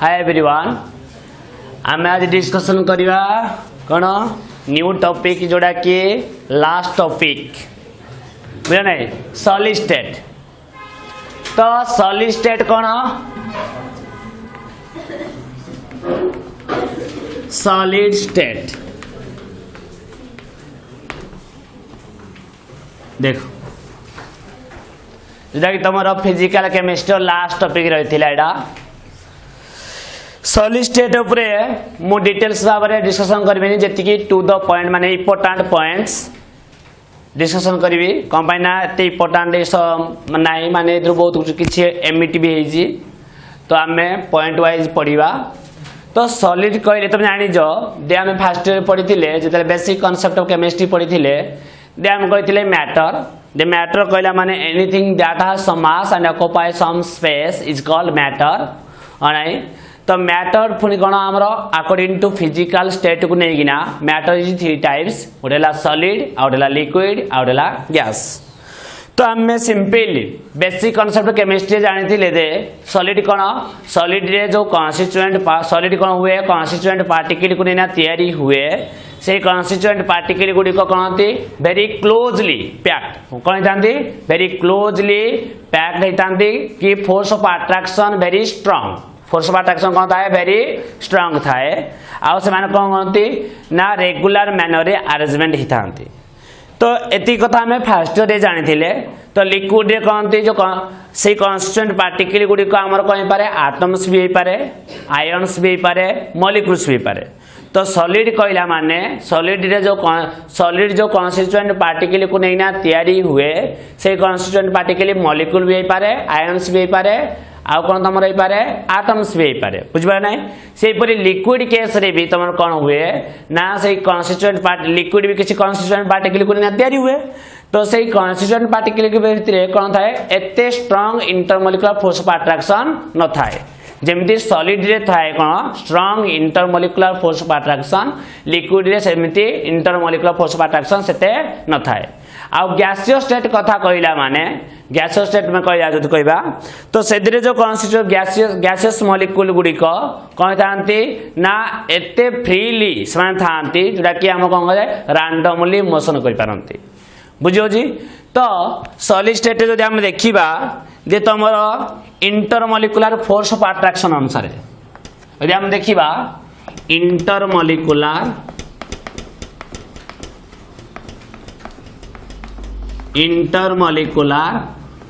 Hi everyone आम आज discussion करवा कौन न्यू टॉपिक जोड़ा कि लास्ट टॉपिक बुझे ना सॉलिड स्टेट। तो सॉलिड स्टेट कौन सॉलिड स्टेट देखो जोटा कि तुम फिजिकल केमिस्ट्री लास्ट टॉपिक रही है सॉलिड स्टेट उपरे मु डिटेल्स भाव में डिस्कशन करी जी टू द पॉइंट माने इंपोर्टेंट पॉइंट्स डिस्कशन करी कौन पाई ना एत इंपोर्टेंट ना माने बहुत किसी एमिट भी है तो आम पॉइंट वाइज पढ़ा। तो सॉलिड कहले तुम जानिज दे आम फास्ट ईयर पढ़ी जो बेसिक कॉन्सेप्ट ऑफ केमिस्ट्री पढ़ी दे आम कहते मैटर द मैटर कहला माने anything that has some mass and occupy some space is called matter तो मैटर पुणी कौन आमर अकॉर्डिंग टू फिजिकल स्टेट को लेकिना मैटर इज थ्री टाइप्स गोटे सॉलिड आउटे लिक्विड आउटे गैस। तो आम सिंपली बेसिक कॉन्सेप्ट केमिस्ट्री जानी दे सॉलिड कौन सॉलिड रे जो कॉन्स्टिट्यूएंट सॉलिड कौन हुए कॉन्स्टिट्यूएंट पार्टिकल को लेना तैयारी हुए से कॉन्स्टिट्यूएंट पार्टिकल गुड़िक कौन वेरी क्लोजली पैक्ड कौन होती वेरी क्लोजली पैक्ड होती कि force of attraction very strong force of attraction कौन थाए वेरी स्ट्रांग थाए आउ से कौन कहती ना रेगुलर मैनर रे अरेंजमेंट ही था। तो एति कथा आम फास्ट ईयर जानी तो लिक्विड रे कहती जो से कॉन्स्टिट्यूएंट पार्टिकल गुड़िक आमर कौन पारे आटम्स भी पारे आयन्स भी पारे मॉलिक्यूल्स भी पारे। तो सॉलिड कहला माने सॉलिड रे जो कॉन्स्टिट्यूएंट पार्टिकल को लेना तैयारी हुए से कॉन्स्टिट्यूएंट पार्टिकल मॉलिक्यूल भी पारे आयन्स भी पारे आउ कौन तुम रही पारे आटम्स भी पारे बुझिपार ना से लिक्विड केस रे भी तुम कौन हुए ना से कॉन्स्टिट्यूएंट लिक्विड भी किसी कॉन्स्टिट्यूएंट पार्टिकल को लेना तैयारी हुए तो से कॉन्स्टिट्यूएंट पार्टिकल के भितर कौन थाए एते strong intermolecular force of attraction न थाए जमीती सॉलिड रे थाए कौन strong intermolecular force of attraction liquid रे सेमिति इंटरमोलिकुलर फोर्स ऑफ अट्रैक्शन सेते न थाए। आउ गैसीय स्टेट कथा कहला माने गैसीय स्टेट में कहला जो कहबा तो सेदिरे जो कॉन्स्टिट्यूएंट गैसियस मॉलिक्यूल गुडी को कौन थांती ना एते फ्रीली समान थांती जोटा कि हम कौन कहे रैंडमली मोशन कर पारंती बुझियो जी। तो सॉलिड स्टेट जो हम देखिबा जे तुमर इंटरमोलिकुलर फोर्स ऑफ अट्रैक्शन अनुसार यदि हम देखिबा इंटरमोलिकुलर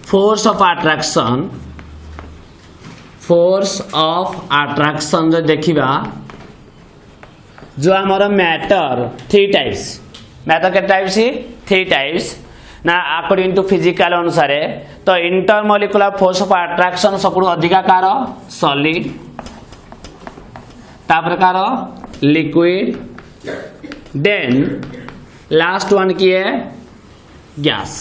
फोर्स ऑफ अट्रैक्शन जो देखिबा जो हमारा मैटर थ्री टाइप्स मैटर के टाइप्स ही थ्री टाइप्स ना अकॉर्डिंग टू फिजिकल अनुसार तो इंटरमोलिकुलर फोर्स ऑफ अट्रैक्शन सबुठ अधिका कार सॉलिड तापर कार लिक्विड देन लास्ट वन की है गैस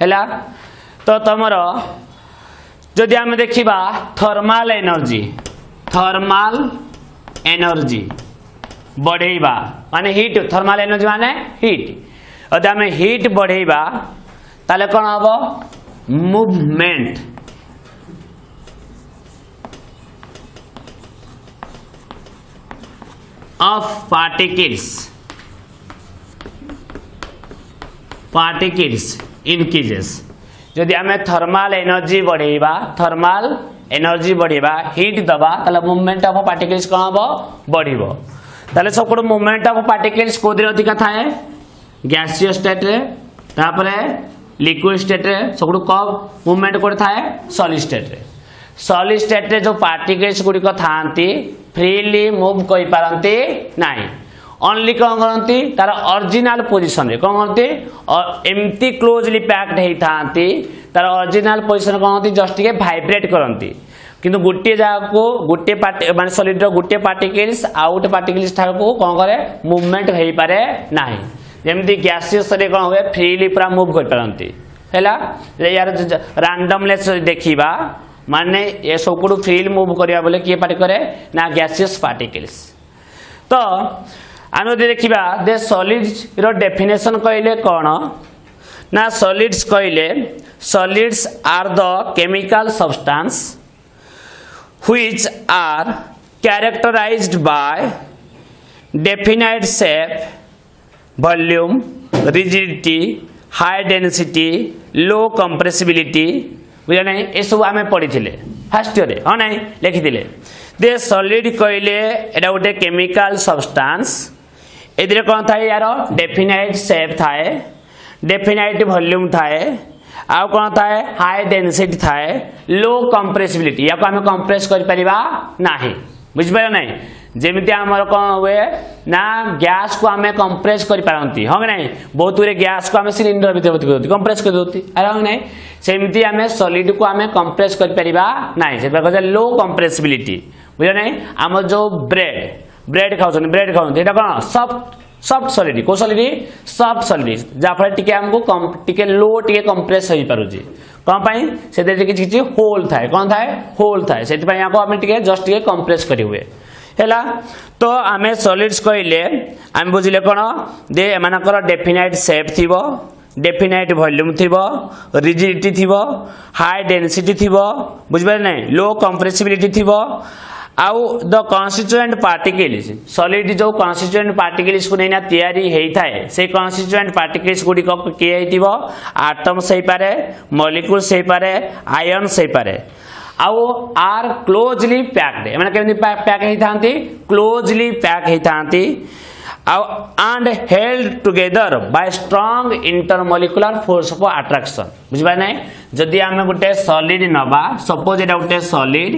है। तो तुमर जदि आम देखा थर्माल एनर्जी बढ़ेबा माने हीट थर्माल एनर्जी माने हीट यदि आम हीट बढ़ेबा ताले कौन हम मूवमेंट ऑफ पार्टिकल्स इंक्रीजेस जदि आम थर्माल एनर्जी बढ़ेबा हीट दबा ताले मूवमेंट ऑफ पार्टिकल्स कौन हम बढ़िबो ताले सब मूवमेंट ऑफ पार्टिकल्स कोदरे अधिका थाए गैसीय स्टेट रे तापरे लिक्विड स्टेट रे सब कम मूवमेंट कोड थाए सॉलिड स्टेट रे जो पार्टिकल्स गुड़िक थांती फ्रीली मूव कर पारंती नाही ओनली कौन करती तार ओरिजिनल पोजीशन रे कौन करती एमती क्लोजली पैक्ड होती तार ओरिजिनल पोजीशन कौन होती जस्ट टिके वाइब्रेट करती किंतु गोटे जगह को गोटे मान सॉलिड गोटे पार्टिकल्स आउट पार्टिकल्स ठार को कौन करे मूवमेंट हो पारे ना जमी गैसियस रे कौन हुए फ्रीली पूरा मूव कर पारती है यार रैंडमनेस देखा माने ये सब फ्रीली मूव करवा बोले किए पार्ट करे ना गैसियस पार्टिकल्स। तो आम देखा दे सॉलिड्स रो डेफिनेशन कहले कौन ना सॉलिड्स कहले solids are the chemical substance which are characterized by definite shape, volume, rigidity, high density, low compressibility बुझा नहीं ये सब आम पढ़ी फास्ट ईयर हाँ ना लिखी दे सॉलिड कहले एटा गोटे केमिकल सब्सटेंस एदिरे कौन थाए यार डेफिनाइट शेप थाए डेफिनाइट वॉल्यूम थाए आउ कौन थाए हाई डेंसिटी थाए लो कंप्रेसिबिलिटी या आम कंप्रेस कर परिबा नाही बुझिपार नहीं जेमिति आमर कौन हुए ना गैस को आम कंप्रेस कर पारती हाँ नहीं बहुत गुरे गैस को आम सिलिंडर भर कंप्रेस कर दौती अरे हाँ नहीं सेमती आम सॉलिड को आम कंप्रेस कर परिबा नाही से कह लो कंप्रेसिबिलिटी बुझा नहीं आम जो ब्रेड खाऊ ब्रेड खाऊ कौन सॉफ्ट सॉलिड को सॉलिड सॉफ्ट सॉलिड जहाँफल टी आमको टी लो टी कंप्रेस हो पारे कौन पाई से किसी होल थाए कौन थाए होल थाए से आम जस्ट टे कंप्रेस कर हुए है तो आम सॉलिड्स कहले आम बुझे कौन दे एमानकर डेफिनाइट शेप थी डेफिनाइट वॉल्यूम थी रिजिडिटी थी हाई डेंसिटी थी बुझे नहीं लो कंप्रेसिबिलिटी थी आउ द कन्स्टिट्यूएंट पार्टिकल्स सॉलिड जो कन्स्टिट्यूएंट पार्टिकल्स को नहीं तैयारी होता है से कन्स्टिट्यूएंट पार्टिकल्स गुड़िक किए आटम्स हो पारे मॉलिक्यूल्स हो पारे आयन्स हो पारे आउ आर क्लोजली पैक्ड एम केमी पैक होती क्लोजली पैक होती and held together by strong intermolecular force of attraction बुझा नहीं जदि आम गोटे सॉलिड नवा सपोज एटा गोटे सॉलिड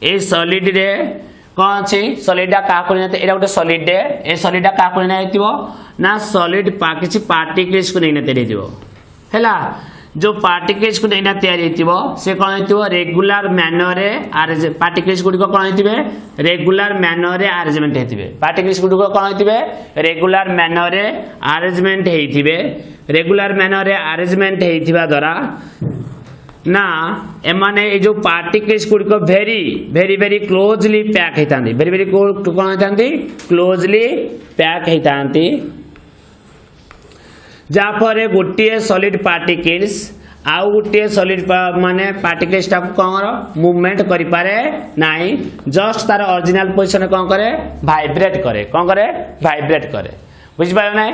ए सॉलिड रे कौन अच्छी सॉलिडा क्या गोटे सॉलिड ए सॉलिडा क्या ना सॉलिड किसी पार्टिकल्स को नहीं है जो पार्टिकल्स को नहीं तैयारी से कौन हो रेगुलर मैनर पार्टिकल्स गुड़िक कौन हो रेगुलर मैनर आरेंजमेंट होते पार्टिकल्स गुड़िक कौन हो रेगुलर मैनर आरेंजमेंट होते रेगुलर मैनर आरेंजमेंट होता द्वारा ना एमाने जो पार्टिकल्स गुड़िक very very very closely pack होता वेरी वेरी कौन होता क्लोजली पैक होता जहाँपर गोटे सॉलिड पार्टिकल्स आउ गोटे सॉलिड माने पार्टिकल्स कौन मूवमेंट करि पारे नाही जस्ट तार ओरिजिनल पोजीशन कौन करे वाइब्रेट करे कौन करे वाइब्रेट करे बुझी पारे ना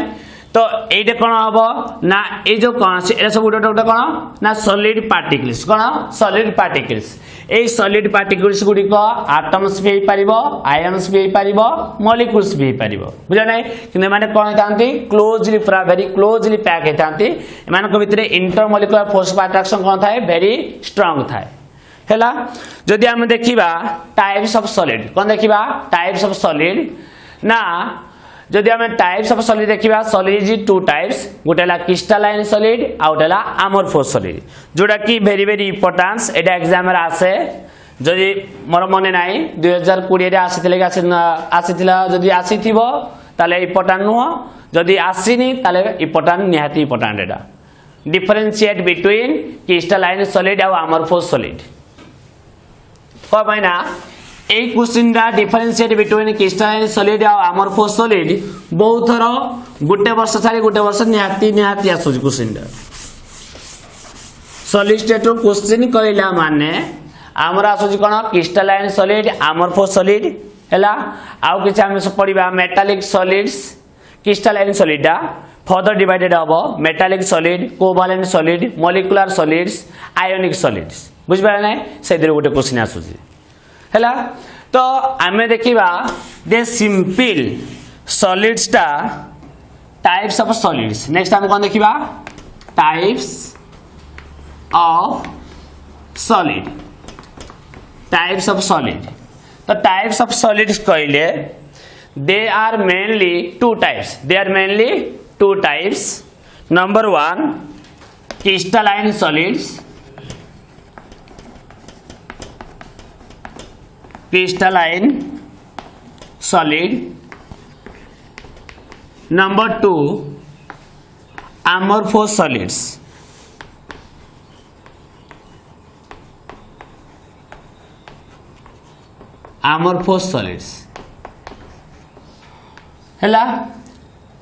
तो ये कौन हम ना ये जो कौन सब गोटे गोटे कौन ना सॉलिड पार्टिकल्स कौन सॉलिड पार्टिकल्स ये सॉलिड पार्टिकल्स गुड़िक आटम्स भी हो पार आयन्स भी हो पार मॉलिक्यूल्स भी हो पार बुझा ना कि कौन होता क्लोजली पूरा वेरी क्लोजली पैक होता एम भितर इंटरमॉलिक्यूलर फोर्स ऑफ अट्रैक्शन कौन थाए वेरी स्ट्रांग थाए है जदि आम देखा टाइप्स ऑफ सॉलिड कौन देखा टाइप्स ऑफ सॉलिड ना जदि आम टाइप्स ऑफ सॉलिड देखा सॉलिड इज टू टाइप्स गोटे क्रिस्टालाइन सॉलिड आउ गोटे अमोर्फस सॉलिड जोटा कि वेरी वेरी इंपोर्टेंस एटा एग्जाम आसे जदि मोर मन ना 2020 आसीला जदि आसी ताले इंपोर्टेंट नुह जदि आसीनी ताले इंपोर्टेंट निहाती इंपोर्टेंट एटा डिफरेंशिएट बिटवीन क्रिस्टालाइन सॉलिड आउ अमोर्फस सॉलिड कौन एक question differentiate between crystalline solid और अमोर्फस सॉलिड बहुत थर गोटे वर्ष छाड़ी गोटे वर्ष निहाती निहाती आसुच क्वेश्चन सॉलिड स्टेट क्वेश्चन कहला माने आमर आसुच कौन क्रिस्टालाइन सॉलिड अमोर्फस सॉलिड है आउ कि आम पढ़ा metallic solids crystalline solid further divided हम metallic solid covalent solid molecular solids ionic solids बुझिपारे ना से गोटे क्वेश्चन आसुच है तो आम देखा दे simple solids types of solids next आम कौन देखा types of solid types of solid तो टाइप्स ऑफ सॉलिड्स कहले they are mainly two types number 1 crystalline solids crystalline solid number 2 amorphous solids है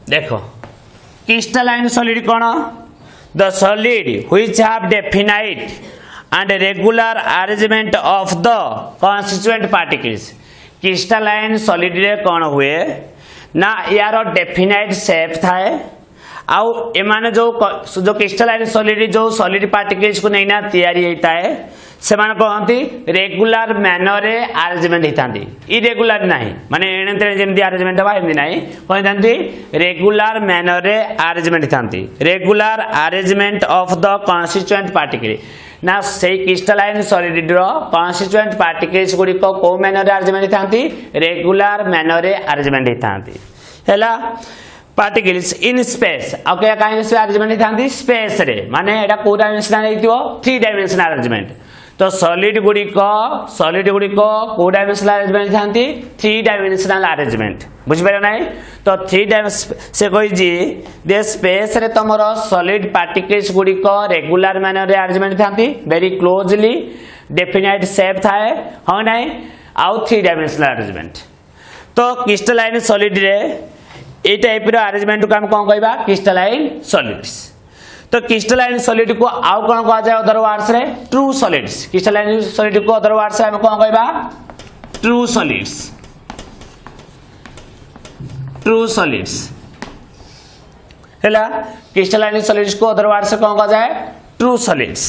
देखो crystalline solid कौन the solid which have definite and regular arrangement of the constituent particles crystalline solid रे कौन हुए ना यार definite shape थाए आउ एमाने जो क्रिस्टलाइन सॉलिड जो सॉलिड पार्टिकल्स को नहीं ना तैयारी होता है से माने कहती रेगुलर मैनर रे अरेंजमेंट होता इरेगुलर नहीं माने एणते जेमती अरेंजमेंट बा एमती नहीं कहते रेगुलर मैनर रे अरेंजमेंट होता regular arrangement of the constituent particle ना से क्रिस्टलाइन सॉलिड रो कॉन्स्टिट्यूएंट पार्टिकल्स गुडी को को मैनर रे अरेंजमेंट होता रेगुलर मैनर रे अरेंजमेंट होता हैला पार्टिकल्स इन स्पेस ओके काहे से अरेंजमेंट होता स्पेस रे माने एटा को डायमेंशनल हेतिबो 3 डायमेंशनल अरेंजमेंट तो सॉलिड गुडी को को डायमेंशनल अरेंजमेंट थांती 3 डायमेंशनल अरेंजमेंट बुझ पारे नै तो 3 डायमेंशन से कोइ जी दे स्पेस रे तमरो सॉलिड पार्टिकल्स गुडी को रेगुलर मैनर रे अरेंजमेंट थांती वेरी क्लोजली डेफिनाइट शेप थाए हो नै आउ 3 डायमेंशनल अरेंजमेंट तो क्रिस्टलाइन सॉलिड रे ए टाइप रो अरेंजमेंट को हम कोन कहबा क्रिस्टलाइन सॉलिड्स तो क्रिस्टलाइन सॉलिड को आउ कोन कहा जाय अदर वर्ड्स रे ट्रू सॉलिड्स क्रिस्टलाइन सॉलिड को अदर वर्ड्स हम कोन कहबा ट्रू सॉलिड्स हैला क्रिस्टलाइन सॉलिड्स को अदर वर्ड्स से कोन कहा जाय true solids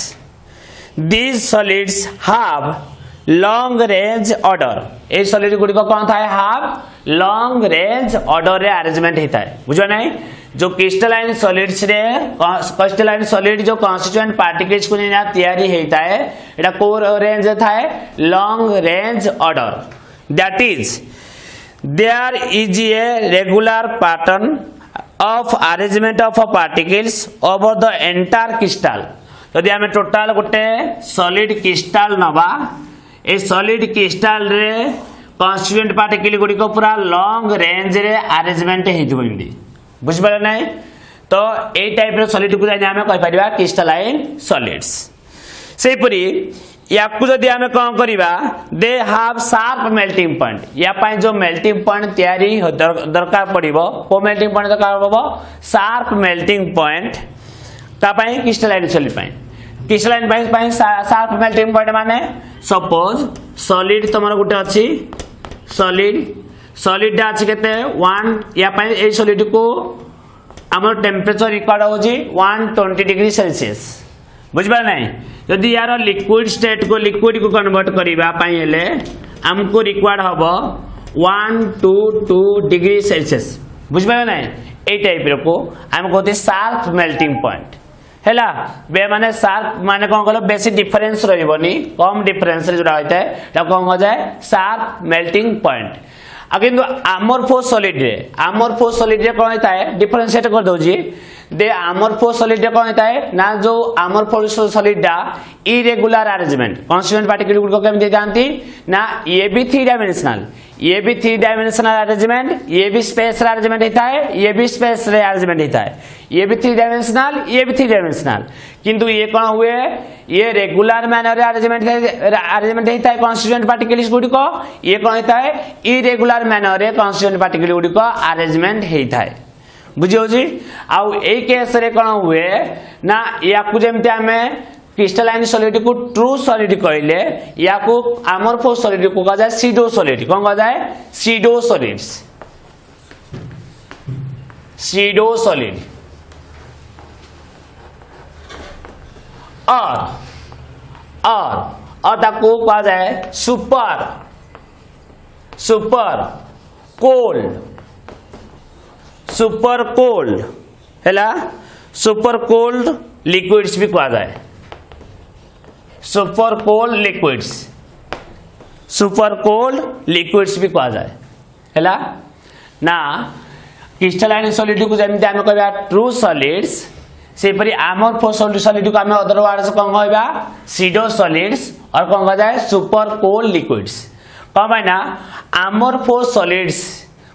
these solids have long range order ए सॉलिड गुडी को कोन थाए हैव लॉन्ग रेंज ऑर्डर रे अरेंजमेंट हेता है बुझो नै जो क्रिस्टलाइन सॉलिड्स रे क्रिस्टलाइन सॉलिड जो कॉन्स्टिट्यूएंट पार्टिकल्स को ना तैयारी हेता है एटा को रेंज थाए long range order that is there is a regular pattern of arrangement of particles over the entire crystal यदि हमें टोटल गोटे सॉलिड क्रिस्टल नबा ए सॉलिड क्रिस्टल रे कॉन्स्टिट्यूएंट पार्टिकल गुडी को पूरा लॉन्ग रेंज रे अरेंजमेंट हेतु बिंदी बुझ पारे नै तो ए टाइप रो सॉलिड को जाने हमें कहि परिबा क्रिस्टलाइन सॉलिड्स सेही परी याकु जदि हमें कोन करिबा they have sharp melting point या पाई जो मेल्टिंग पॉइंट तैयारी दरकार पड़िबो को मेल्टिंग पॉइंट दरकार होबो शार्प मेल्टिंग पॉइंट का पाई क्रिस्टलाइन सॉलिड पाई क्रिस्टलाइन पाई शार्प मेल्टिंग पॉइंट माने सपोज सॉलिड तमर गुटे अछि सॉलिड डा अछि केते 1 या पाई ए सॉलिड को हमर टेंपरेचर रिकॉर्ड होजी 120 डिग्री सेल्सियस बुझबा नै यदि यार लिक्विड स्टेट को लिक्विड को कन्वर्ट करिबा पाई हेले हमको रिक्वायर्ड हबो 122 डिग्री सेल्सियस बुझबा नै ए टाइप रो को हम कहते शार्प मेल्टिंग पॉइंट हैला बे माने शार्प माने कोन कहलो बेसी डिफरेंस रहबोनी कम डिफरेंस रे जोडा होइता है ता कोन हो जाए शार्प मेल्टिंग पॉइंट आ किंतु अमोर्फोस सॉलिड रे कोन होइता है डिफरेंशिएट कर दउजी दे अमोर्फोस सॉलिड रे कोन होइता है ना जो अमोर्फोस सॉलिड डा irregular arrangement constituent particle good को केम दे जानती ना ये भी 3 डायमेंशनल अरेंजमेंट ये भी स्पेस अरेंजमेंट होता है ये भी स्पेस रे अरेंजमेंट होता है ये भी 3 डायमेंशनल ये भी 3 डायमेंशनल किंतु ये कौन हुए ये रेगुलर मैनर अरेंजमेंट होता है कॉन्स्टिट्यूएंट पार्टिकल्स गुडी को ये कौन होता है इरेगुलर मैनर रे कॉन्स्टिट्यूएंट पार्टिकल गुडी को अरेंजमेंट होता है बुझियो जी आउ ए केस रे कौन हुए ना याकु जेमते हमें क्रिस्टलाइन सॉलिड को ट्रू सॉलिड कहले या को अमोर्फोस सॉलिड को कहा जाए सीडो सॉलिड कौन कहा जाए सीडो सॉलिड और ताको कहा जाए सुपर कोल्ड हैला सुपर कोल्ड लिक्विड्स भी कहा जाए सुपर कोल्ड लिक्विड्स भी कहा जाए हैला ना क्रिस्टलाइन सॉलिड को जेमते हम कहबा ट्रू सॉलिड्स से परी अमोर्फोस सॉलिड को हम अदर वर्ड से कोन कहबा सीडो सॉलिड्स और कोन कहा जाए सुपर कोल्ड लिक्विड्स कम ना अमोर्फोस सॉलिड्स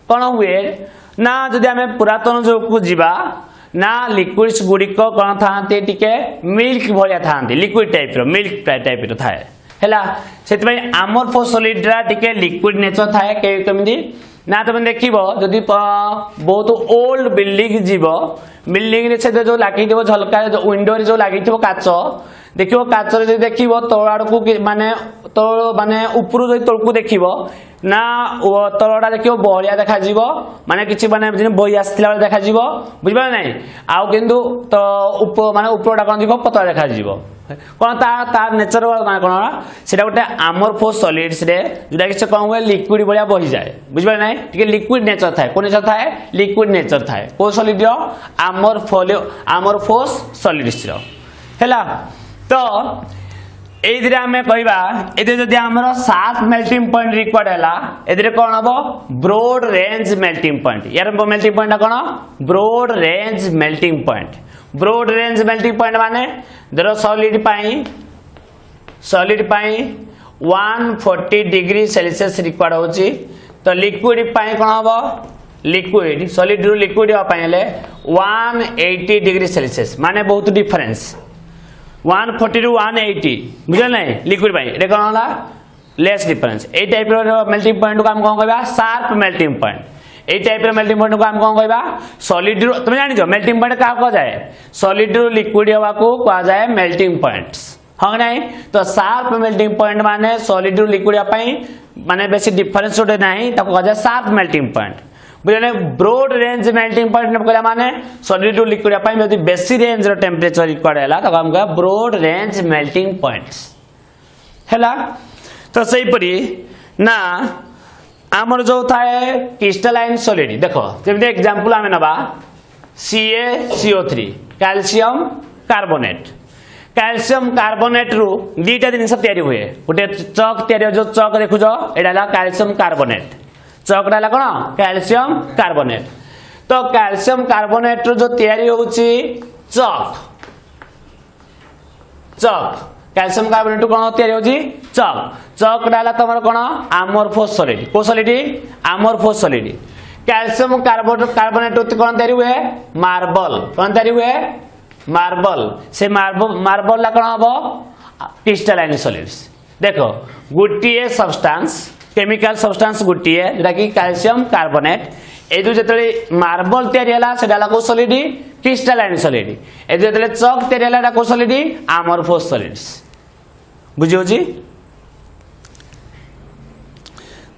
कोन हुए ना जदि हमें पुरातन जो को जीवा ना लिक्विड्स गुडिक कोन थांते टिके मिल्क भलिया थांते लिक्विड टाइप रो मिल्क टाइप रो थाए हैला सेति भाई अमोर्फोस सॉलिड रा टिके लिक्विड नेचर थाए केमिति ना तुम देखिबो जदि बहुत ओल्ड बिल्डिंग जीवो बिल्डिंग रे से जो लागी दिबो झलका जो विंडो रे जो लागी दिबो काचो देखिबो काचर जे देखिबो तळ आडकू माने तळ माने उपरु जे तळकू देखिबो ना तळडा देखिबो बहलिया देखा जीवो माने किछि माने जे बही आस्थिला देखा जीवो बुझबा नै आउ किंतु तो उप माने उपरडा कोन दिबो पतला देखा जीवो कोन ता नेचर माने कोन सेटा गोटे अमोर्फस सॉलिड्स रे जेटा कि से कोन हुए लिक्विड बलिया बही जाए बुझबा नै ठीक लिक्विड नेचर थाए कोन नेचर थाए लिक्विड नेचर थाए को सॉलिड रो अमोर्फस सॉलिड्स रो हैला तो एदिरे आमे कहबा एदे जदि हमर 7 मेल्टिंग पॉइंट रिक्वायर्ड हैला एदिरे कोन हबो ब्रॉड रेंज मेल्टिंग पॉइंट यार मेल्टिंग पॉइंट कोन broad range melting point broad range melting point माने धरो सॉलिड पाई 140 डिग्री सेल्सियस रिक्वायर्ड होची तो लिक्विड पाई कोन हबो लिक्विड सॉलिड रु लिक्विड हो पाई ले 180 डिग्री सेल्सियस माने बहुत डिफरेंस 140 रु 180 बुझल नै लिक्विड पाई एटा कोन होला लेस डिफरेंस ए टाइप रो मेल्टिंग पॉइंट को हम कोन कहबा शार्प मेल्टिंग पॉइंट ए टाइप रो मेल्टिंग पॉइंट को हम कोन कहबा सॉलिड रु तुम जानि जो मेल्टिंग पॉइंट का को जाए सॉलिड रु लिक्विड होवा को कहा जाए मेल्टिंग पॉइंट्स हां नै तो शार्प मेल्टिंग पॉइंट माने सॉलिड रु लिक्विड पाई माने बेसी डिफरेंस ओटे नाही ताको कहा जाए शार्प मेल्टिंग पॉइंट बुझले ब्रॉड रेंज मेल्टिंग पॉइंट कहला माने सॉलिड टू लिक्विड पाई यदि बेसी रेंज रो टेंपरेचर रिक्वायर्ड हैला त हम कह ब्रॉड रेंज मेल्टिंग पॉइंट्स हैला तो सही परी ना हमर जो थाए क्रिस्टलाइन सॉलिड देखो जेमते एग्जांपल आमे नबा CaCO3 कैल्शियम कार्बोनेट रु दीटा जिनिस तयारी हुए गोटे चक तयारी जो चक देखुजो एडाला कैल्शियम कार्बोनेट चकड़ा ला कोन कैल्शियम कार्बोनेट तो कैल्शियम कार्बोनेट जो तयारी होउची चक कैल्शियम कार्बोनेट कोन तयारी होउची चकड़ा ला तमर कोन अमोर्फस सॉलिड को solid amorphous solid calcium carbonate कोन तयारी हुए मार्बल कोन तयारी हुए मार्बल से मार्बल ला कोन हबो क्रिस्टलाइन सॉलिड्स देखो गुटिए सब्सटेंस केमिकल सब्सटेंस गुटिए जेटा कि कैल्शियम कार्बोनेट एदु जतले मार्बल तयारी हला सेडाला को सॉलिड क्रिस्टलाइन सॉलिड एदु जतले चक तयारी हला को सॉलिड अमोर्फस सॉलिड्स बुझियो जी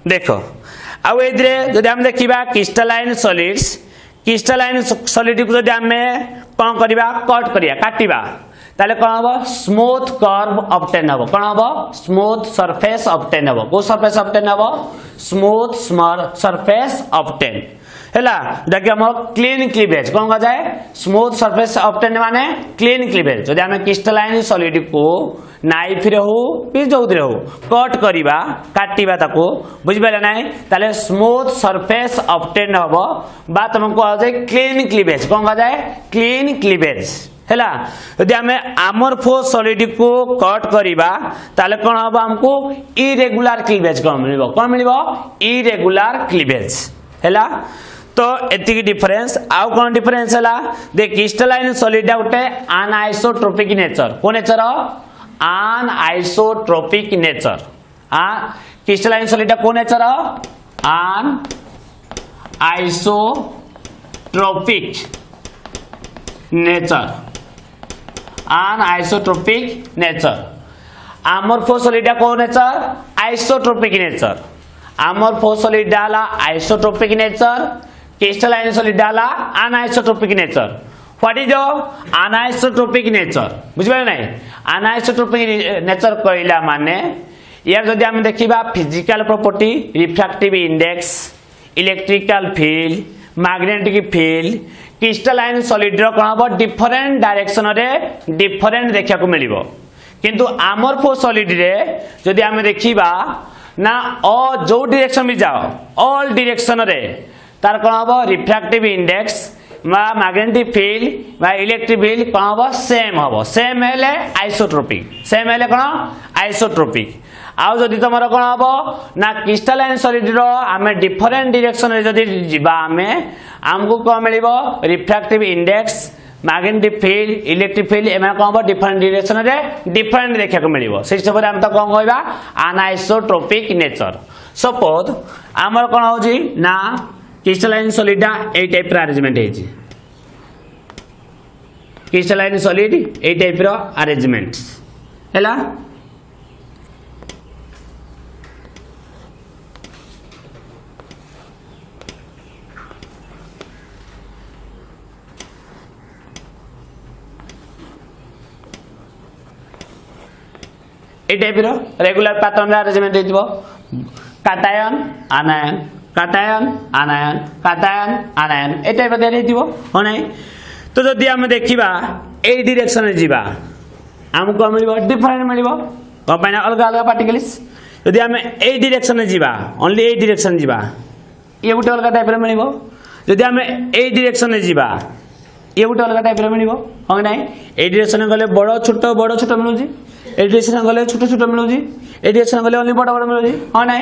देखो आ एदरे जदि हम देखिबा क्रिस्टलाइन सॉलिड्स को जदि हम कोन करिबा कट करिया काटिबा ताले कोन हबो स्मूथ कर्व ऑब्टेन हबो कोन हबो स्मूथ सरफेस ऑब्टेन हबो को सरफेस ऑब्टेन हबो स्मूथ सरफेस ऑब्टेन हैला जदि हम क्लीन क्लीवेज कोन का जाए स्मूथ सरफेस ऑब्टेन माने क्लीन क्लीवेज जदि हम क्रिस्टलाइन सॉलिड को नाइफ रे हो पि जोउदरे हो कट करिबा काटिबा ताको बुझबेला नै ताले स्मूथ सरफेस ऑब्टेन हबो बा तुमको आ जाए क्लीन क्लीवेज कोन का जाए क्लीन क्लीवेज हैला यदि हमें अमोर्फस सॉलिड को कट करिबा ताले कोन हबो हमको इरेगुलर क्लीवेज कोन मिलिबो इरेगुलर क्लीवेज हैला तो एतिकी डिफरेंस आउ कोन डिफरेंस हैला दे क्रिस्टलाइन सॉलिड उठे अनआइसोट्रोपिक नेचर को नेचर अनआइसोट्रोपिक नेचर क्रिस्टलाइन सॉलिड को नेचर अनआइसोट्रोपिक नेचर अमोर्फस सॉलिड को nature isotropic nature amorphous solid डाला आइसोट्रोपिक नेचर क्रिस्टलाइन सॉलिड डाला अनआइसोट्रोपिक नेचर व्हाट इज अनआइसोट्रोपिक नेचर बुझबे नै अनआइसोट्रोपिक नेचर कहला माने यार जदि हम देखिबा physical property refractive index electrical field magnetic field crystalline solid रो कोन हबो डिफरेंट डायरेक्शन रे डिफरेंट देखा को मिलिबो किंतु अमोर्फस सॉलिड रे जदि हम देखिबा ना जो डायरेक्शन भी जाओ ऑल डायरेक्शन रे तार कोन हबो रिफ्रैक्टिव इंडेक्स मा मैग्नेटिक फील्ड मा इलेक्ट्रिक फील्ड कोन हबो सेम हेले आइसोट्रोपिक सेम हेले कोन आइसोट्रोपिक आउ जदि तमरो कोन हबो ना क्रिस्टलाइन सॉलिड रो हमें डिफरेंट डायरेक्शन रे जदि जिबा हमको कोन मिलिबो refractive index magnetic field electric field एमा कोन हबो डिफरेंट डायरेक्शन रे डिफरेंट देखा को मिलिबो से सब हम त कोन कहबा अनआइसोट्रोपिक नेचर सपोज हमर कोन होजी ना क्रिस्टलाइन सॉलिड ए टाइप रा अरेंजमेंट है जी क्रिस्टलाइन सॉलिड ए टाइप रो अरेंजमेंट हैला ए टाइप रो रेगुलर पैटर्न अरेंजमेंट हेतिबो cation anion cation anion cation anion ए टाइप दे हेतिबो हो नै तो जदि हम देखिबा ए डायरेक्शन रे जीवा हमको मिलबो डिफरेंट मिलबो कंबाइन अलग अलग पार्टिकल्स यदि हम ए डायरेक्शन रे जीवा ओनली ए डायरेक्शन जीवा ये गुटे अलग टाइप रे मिलबो यदि हम ए डायरेक्शन रे जीवा ये गुटे अलग टाइप रे मिलबो हो नै ए डायरेक्शन गले बड़ छोटो मिलुजी ए डायरेक्शन गले छोटो छोटो मिलुजी ए डायरेक्शन गले ओनली बड़ बड़ मिलुजी हो नै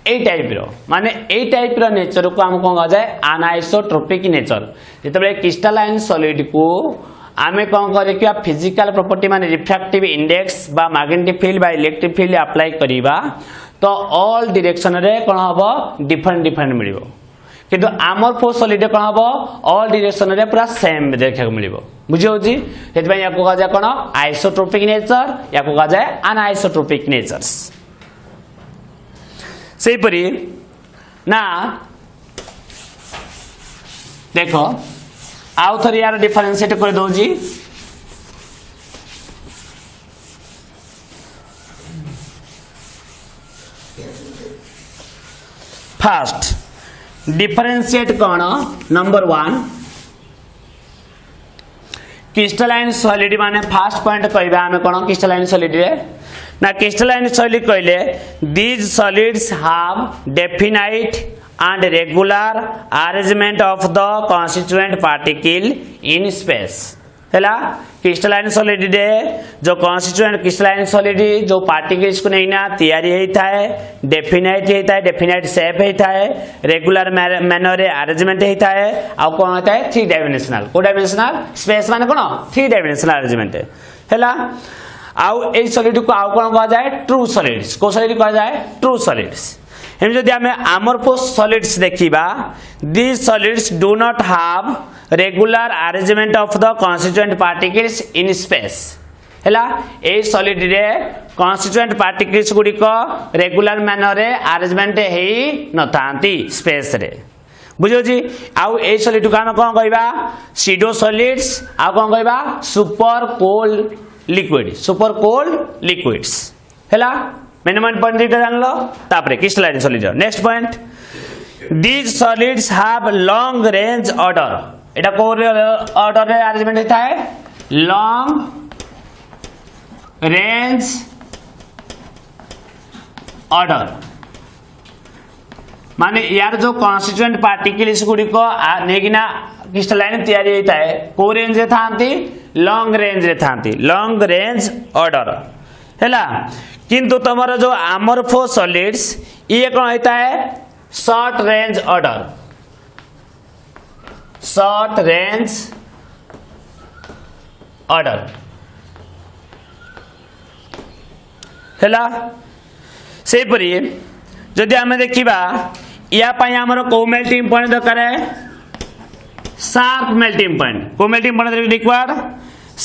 ए टाइप रो माने ए टाइप रो नेचर को हम कोन जाय अनाइसोट्रोपिक नेचर जेतबे क्रिस्टलाइन सॉलिड को आमे कोन करे कि फिजिकल प्रॉपर्टी माने रिफ्रैक्टिव इंडेक्स बा मैग्नेटिक फील्ड बा इलेक्ट्रिक फील्ड अप्लाई करिबा तो ऑल डायरेक्शन रे कोन हबो डिफरेंट मिलिबो किंतु अमोर्फस सॉलिड कोन हबो ऑल डायरेक्शन रे पूरा सेम देखा मिलिबो बुझियो जी हेत भाई याको कहा कोन आइसोट्रोपिक नेचर याको कहा जाय अनआइसोट्रोपिक नेचर्स सेही परी ना देखो आउ थरी यार डिफरेंशिएट कर दो जी फर्स्ट डिफरेंशिएट कौन नंबर 1 क्रिस्टलाइन सॉलिड माने फर्स्ट पॉइंट कहबा हमें कौन क्रिस्टलाइन सॉलिड रे ना क्रिस्टलाइन सॉलिड कहले these solids have definite and regular arrangement of the constituent particle in space हैला क्रिस्टलाइन सॉलिड रे जो constituent क्रिस्टलाइन सॉलिड जो पार्टिकल्स को नैना तैयारी हेता है डेफिनाइट शेप हेता है रेगुलर मैनर रे अरेंजमेंट हेता है आ कोन होता है 3 डायमेंशनल को डायमेंशनल स्पेस माने कोन 3 डायमेंशनल अरेंजमेंट हैला आउ ए सॉलिड को आउ कोन कहा जाय ट्रू सॉलिड्स को सॉलिड कहा जाय ट्रू सॉलिड्स हम जदि हमें अमोर्फस सॉलिड्स देखिबा these solids do not have regular arrangement of the constituent particles in space हैला ए सॉलिड रे constituent particles गुडी को रेगुलर मैनर रे अरेंजमेंट हेई नथांती स्पेस रे बुझियो जी आउ ए सॉलिड को हम कोन कहबा सीडो सॉलिड्स आ कोन कहबा सुपर कोल्ड लिक्विड्स हैला मिनिमम पॉइंट दिटा जान लो तापरे crystalline solid next point these solids have long range order एटा को ऑर्डर रे अरेंजमेंट होता है लॉन्ग रेंज ऑर्डर माने यार जो कॉन्स्टिट्यूएंट पार्टिकल्स गुडी को नेगिना क्रिस्टलाइन तैयारी होता है को रेंज रे थांती लॉन्ग रेंज ऑर्डर हैला किंतु तुम्हारा जो अमोर्फस सॉलिड्स ये कौन होता है शॉर्ट रेंज ऑर्डर हैला से परी जदि आमे देखिबा या पई हमर को मेल्टिंग पॉइंट दरकार है शार्प मेल्टिंग पॉइंट को melting point required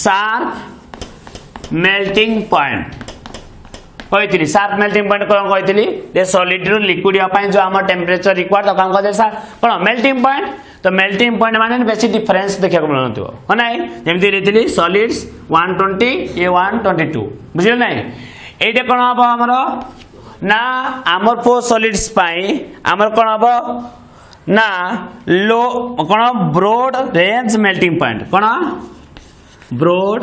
sharp melting point कहती शार्प मेल्टिंग पॉइंट कौन कहती दे सॉलिड रु लिक्विड या जो आम टेम्परेचर रिक्वायर्ड तो कौन कहते कौन मेल्टिंग पॉइंट तो मेल्टिंग पॉइंट माने बेसी डिफरेंस देखा मिलुनथिबो हो नै जेमति रेतिली सॉलिड्स 120 ये 122 बुझिल नै एटे कोन हबो हमरो ना अमोर्फस सॉलिड्स पाई हमर कोन हबो ना लो कोन ब्रॉड रेंज मेल्टिंग पॉइंट कोन ब्रॉड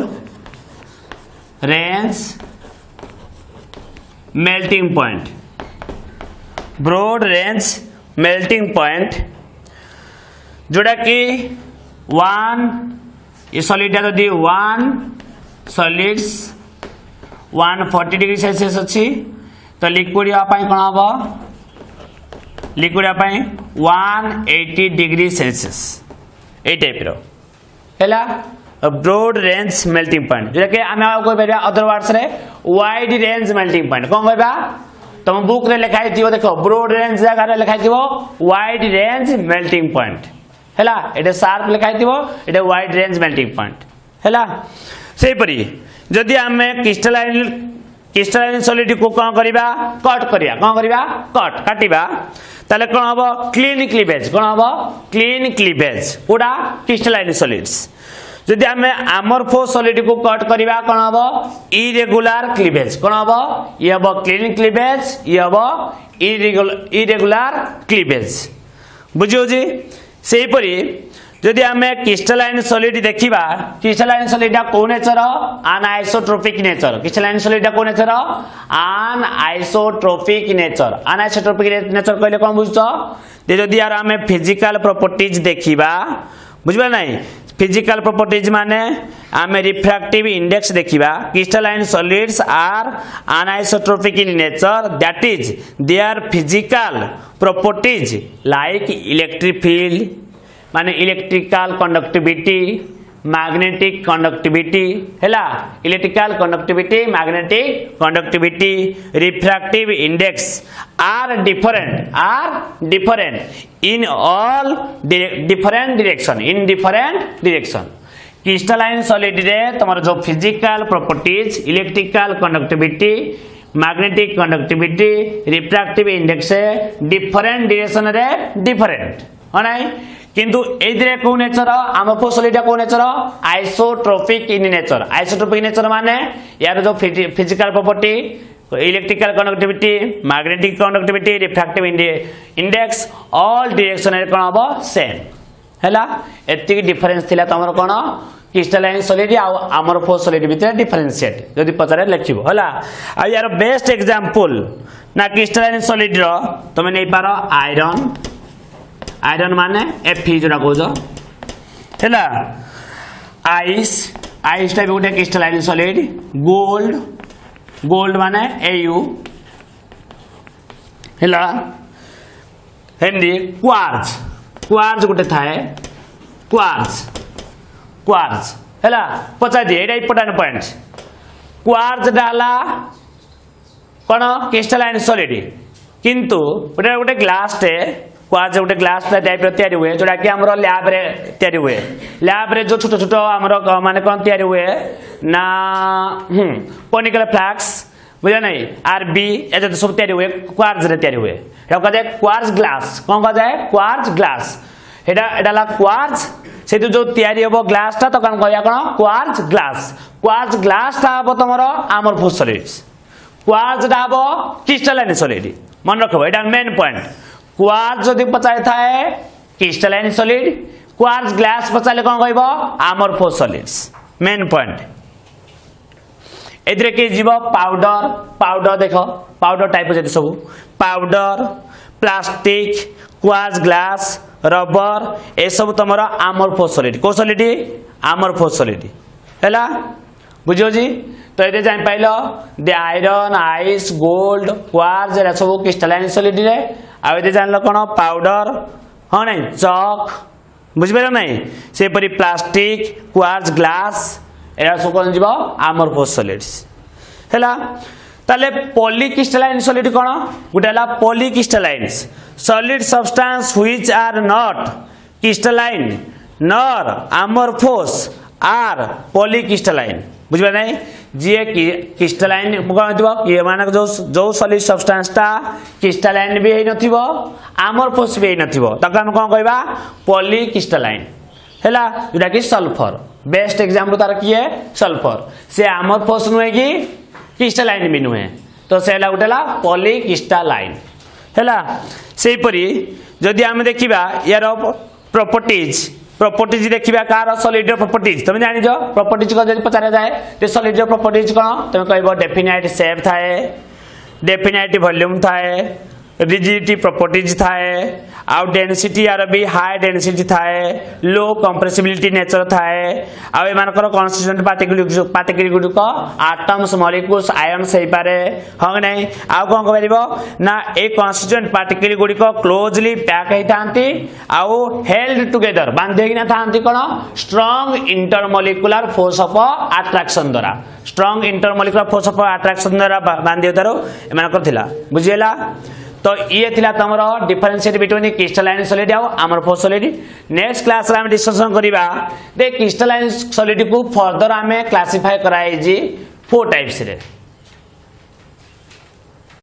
रेंज मेल्टिंग पॉइंट जोड़ा कि 1 ये सॉलिड यदि 1 सॉलिड्स 140 डिग्री सेल्सियस अच्छी तो लिक्विड या पाई कोन हबो लिक्विड या पाई 180 डिग्री सेल्सियस ए टाइप रो हैला ब्रॉड रेंज मेल्टिंग पॉइंट जो कि आमे कोइ परबा अदर वर्ड्स रे वाइड रेंज मेल्टिंग पॉइंट कोन कहबा तुम बुक रे लिखाई दियो देखो ब्रॉड रेंज जगह रे लिखाई दियो वाइड रेंज मेल्टिंग पॉइंट हैला एटे शार्प लिखाई दियो एटे वाइड रेंज मेल्टिंग पॉइंट हैला सेही परी जदि आमे क्रिस्टलाइन क्रिस्टलाइन सॉलिड को कौन करिबा कट करिया कौन करिबा कट काटिबा ताले कौन हबो क्लीन क्लीवेज कौन हबो क्लीन क्लीवेज कोडा क्रिस्टलाइन सॉलिड्स जदि आमे अमोर्फोस सॉलिड को कट करिबा कौन हबो इरेगुलर क्लीवेज कौन हबो ये हबो क्लीन क्लीवेज ये हबो इरेगुलर क्लीवेज बुझियो जी सेही परी जदि आमे क्रिस्टलाइन सॉलिड देखिबा क्रिस्टलाइन सॉलिड को नेचर अनआइसोट्रोपिक नेचर क्रिस्टलाइन सॉलिड को नेचर अनआइसोट्रोपिक नेचर अनआइसोट्रोपिक नेचर कहले कोन बुझछो जे जदि यार आमे फिजिकल प्रॉपर्टीज देखिबा बुझबा नहीं फिजिकल प्रॉपर्टीज माने आमे रिफ्रैक्टिव इंडेक्स देखिबा crystalline solids are anisotropic in nature that is their physical properties like electric field माने इलेक्ट्रिकल कंडक्टिविटी मैग्नेटिक कंडक्टिविटी हैला electrical conductivity magnetic conductivity refractive index are different in all different direction crystalline solid रे तमर जो physical properties electrical conductivity magnetic conductivity refractive index different direction रे different हो नाही किंतु एदिरे को नेचर अमोर्फोस सॉलिड को नेचर आइसोट्रोपिक इन नेचर माने यार जो physical property electrical conductivity magnetic conductivity refractive index all direction रे कोन हबो सेम हैला एति डिफरेंस थिला तमर कोन क्रिस्टलाइन सॉलिड आ अमोर्फोस सॉलिड भितर डिफरेंशिएट जदि पचारे लिखिबो हैला आ यार बेस्ट एग्जांपल ना क्रिस्टलाइन सॉलिड रो तमे नै पारो आयरन माने Fe जोड़ा कोजो हैला आइस टाइप गोटे क्रिस्टलाइन सॉलिड गोल्ड माने Au हैला हिंदी क्वार्ट्ज गोटे थाए क्वार्ट्ज हैला पचा दे एटा इंपोर्टेंट पॉइंट क्वार्ट्ज डाला कोन क्रिस्टलाइन सॉलिड किंतु गोटे ग्लास टे क्वार्ट्ज गोटे ग्लास टाइप रो तयारी हुए जोड़ा कि हमरो लैब रे तयारी हुए लैब रे जो छोटो छोटो हमरो माने कोन तयारी हुए ना कोनिकल फ्लास्क बुझा नहीं आरबी ए जो सब तयारी हुए क्वार्ट्ज रे तयारी हुए एटा कहते क्वार्ट्ज ग्लास कोन कह जाए क्वार्ट्ज ग्लास एटा ला क्वार्ट्ज से जो तयारी हबो ग्लास ता तो कोन कहया कोन क्वार्ट्ज ग्लास ता हबो तमरो अमोर्फोस सॉलिड्स क्वार्ट्ज ता हबो क्रिस्टलाइन सॉलिड मन रखबो एटा मेन पॉइंट क्वार्ट्ज जदि पचारे थाए क्रिस्टलाइन सॉलिड क्वार्ट्ज ग्लास पचारे कोन कहबो अमोर्फोस सॉलिड्स मेन पॉइंट एदरे के जीवो पाउडर देखो पाउडर टाइप जति सब powder plastic quartz glass rubber ए सब तमरा अमोर्फोस सॉलिड को सॉलिड अमोर्फोस सॉलिड हैला बुझियो जी तो एदे जान पाइलो दे आयरन आइस गोल्ड क्वार्ट्ज ए सब क्रिस्टलाइन सॉलिड रे आ एदे जानलो कोन पाउडर हो नहीं चॉक बुझबे नहीं से परी प्लास्टिक क्वार्ट्ज ग्लास एरा सब कोन जीवो अमोर्फोस सॉलिड्स हैला ताले पॉलीक्रिस्टलाइन सॉलिड कोन गुटेला polycrystalline solid substance which are not crystalline nor amorphous are polycrystalline बुझबे नहीं जे क्रिस्टलाइन कोन दिबो ये माने जो सॉलिड सब्सटेंस ता क्रिस्टलाइन भी हे नथिबो अमोर्फोस भी हे नथिबो तक हम कोन कहबा पॉलीक्रिस्टलाइन हैला जेटा कि सल्फर बेस्ट एग्जांपल तार की है सल्फर से अमोर्फोस नुहे कि क्रिस्टलाइन भी नुहे तो सेला उठला पॉलीक्रिस्टलाइन हैला सेही परी जदि हम देखिबा यार प्रॉपर्टीज देखिबा कार सॉलिड प्रॉपर्टीज तुम जानि जो प्रॉपर्टीज को जदि पचारे जाए ते सॉलिड प्रॉपर्टीज कोन तुम कहबो डेफिनाइट शेप थाए डेफिनाइट वॉल्यूम थाए रिजिडिटी प्रॉपर्टीज थाए आउ डेंसिटी आर भी हाई डेंसिटी थाए लो कंप्रेसिबिलिटी नेचर थाए आ ए मानकर कॉन्स्टिट्यूएंट पार्टिकल गुडको एटम्स मॉलिक्यूल्स आयन्स हे पारे हो नहीं आ कोन कहबो ना ए कॉन्स्टिट्यूएंट पार्टिकल गुडको क्लोजली पैक हे थांती आउ हेल्ड टुगेदर बांधे कि ना थांती कोन strong intermolecular force of attraction द्वारा strong intermolecular force of attraction द्वारा बांधे तारो ए मानकर थिला बुझियला तो ये थिला तमरो डिफरेंशिएट बिटवीन क्रिस्टलाइन सॉलिड और अमोर्फोस सॉलिड नेक्स्ट क्लास रे हम डिस्कशन करिबा दे क्रिस्टलाइन सॉलिड को फर्दर हमें क्लासिफाई कराई जी 4 टाइप्स रे